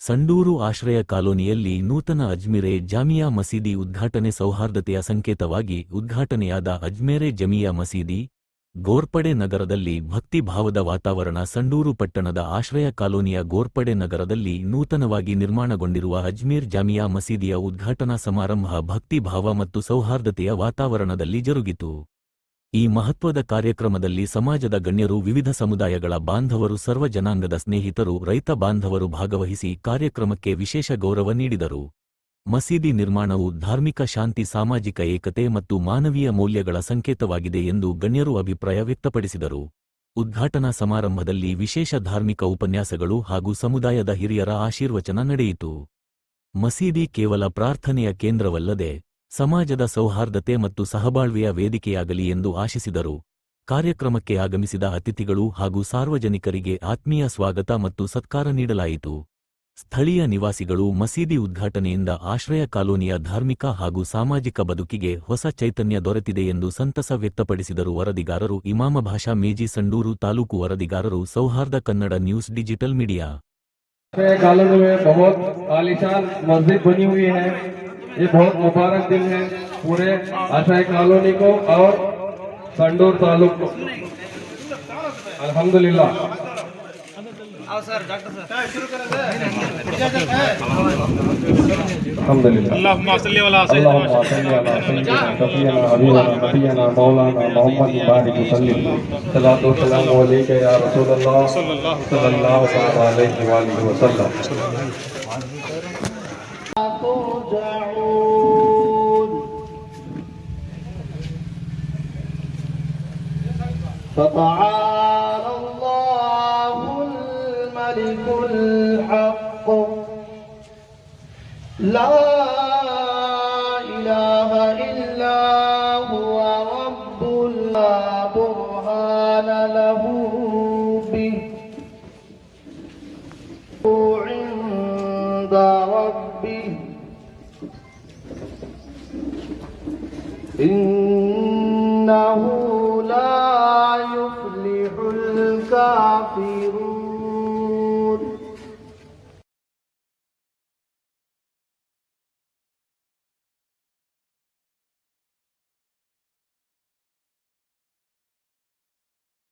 ಸಂಡೂರು ಆಶ್ರಯ ಕಾಲೋನಿಯಲ್ಲಿ ನೂತನ ಅಜ್ಮೀರೆ ಜಾಮಿಯಾ ಮಸೀದಿ ಉದ್ಘಾಟನೆ ಸೌಹಾರ್ದತೆಯ ಸಂಕೇತವಾಗಿ ಉದ್ಘಾಟನೆಯಾದ ಅಜ್ಮೇರೆ ಜಮಿಯಾ ಮಸೀದಿ, ಗೋರ್ಪಡೆ ನಗರದಲ್ಲಿ ಭಕ್ತಿ ಭಾವದ ವಾತಾವರಣ. ಸಂಡೂರು ಪಟ್ಟಣದ ಆಶ್ರಯ ಕಾಲೋನಿಯ ಗೋರ್ಪಡೆ ನಗರದಲ್ಲಿ ನೂತನವಾಗಿ ನಿರ್ಮಾಣಗೊಂಡಿರುವ ಅಜ್ಮೀರ್ ಜಾಮಿಯಾ ಮಸೀದಿಯ ಉದ್ಘಾಟನಾ ಸಮಾರಂಭ ಭಕ್ತಿ ಭಾವ ಮತ್ತು ಸೌಹಾರ್ದತೆಯ ವಾತಾವರಣದಲ್ಲಿ ಜರುಗಿತು. ಈ ಮಹತ್ವದ ಕಾರ್ಯಕ್ರಮದಲ್ಲಿ ಸಮಾಜದ ಗಣ್ಯರು, ವಿವಿಧ ಸಮುದಾಯಗಳ ಬಾಂಧವರು, ಸರ್ವ ಜನಾಂಗದ ಸ್ನೇಹಿತರು, ರೈತ ಬಾಂಧವರು ಭಾಗವಹಿಸಿ ಕಾರ್ಯಕ್ರಮಕ್ಕೆ ವಿಶೇಷ ಗೌರವ ನೀಡಿದರು. ಮಸೀದಿ ನಿರ್ಮಾಣವು ಧಾರ್ಮಿಕ ಶಾಂತಿ, ಸಾಮಾಜಿಕ ಏಕತೆ ಮತ್ತು ಮಾನವೀಯ ಮೌಲ್ಯಗಳ ಸಂಕೇತವಾಗಿದೆ ಎಂದು ಗಣ್ಯರು ಅಭಿಪ್ರಾಯ ವ್ಯಕ್ತಪಡಿಸಿದರು. ಉದ್ಘಾಟನಾ ಸಮಾರಂಭದಲ್ಲಿ ವಿಶೇಷ ಧಾರ್ಮಿಕ ಉಪನ್ಯಾಸಗಳು ಹಾಗೂ ಸಮುದಾಯದ ಹಿರಿಯರ ಆಶೀರ್ವಚನ ನಡೆಯಿತು. ಮಸೀದಿ ಕೇವಲ ಪ್ರಾರ್ಥನೆಯ ಕೇಂದ್ರವಲ್ಲದೆ ಸಮಾಜದ ಸೌಹಾರ್ದತೆ ಮತ್ತು ಸಹಬಾಳ್ವೆಯ ವೇದಿಕೆಯಾಗಲಿ ಎಂದು ಆಶಿಸಿದರು. ಕಾರ್ಯಕ್ರಮಕ್ಕೆ ಆಗಮಿಸಿದ ಅತಿಥಿಗಳು ಹಾಗೂ ಸಾರ್ವಜನಿಕರಿಗೆ ಆತ್ಮೀಯ ಸ್ವಾಗತ ಮತ್ತು ಸತ್ಕಾರ ನೀಡಲಾಯಿತು. ಸ್ಥಳೀಯ ನಿವಾಸಿಗಳು ಮಸೀದಿ ಉದ್ಘಾಟನೆಯಿಂದ ಆಶ್ರಯ ಕಾಲೋನಿಯ ಧಾರ್ಮಿಕ ಹಾಗೂ ಸಾಮಾಜಿಕ ಬದುಕಿಗೆ ಹೊಸ ಚೈತನ್ಯ ದೊರೆತಿದೆ ಎಂದು ಸಂತಸ ವ್ಯಕ್ತಪಡಿಸಿದರು. ವರದಿಗಾರರು ಇಮಾಮ ಭಾಷಾ ಮೇಜಿ, ಸಂಡೂರು ತಾಲೂಕು. ವರದಿಗಾರರು ಸೌಹಾರ್ದ ಕನ್ನಡ ನ್ಯೂಸ್ ಡಿಜಿಟಲ್ ಮೀಡಿಯಾ. ये बहुत मुबारक दिन है पूरे आश्रय कॉलोनी को और संडूर तालुक को। अल्हम्दुलिल्लाह। अल्लाहुम्मा सल्ली अला सय्यिदना नबीना मौलाना मोहम्मद बारिक वसल्लम। सलातो सलाम अलैका या रसूलल्लाह सल्लल्लाहु अलैहि वसल्लम। فتعالى الله الملك الحق لا إله إلا هو رب لا برهان له به عند ربه إنه لا يفلح الكافرون.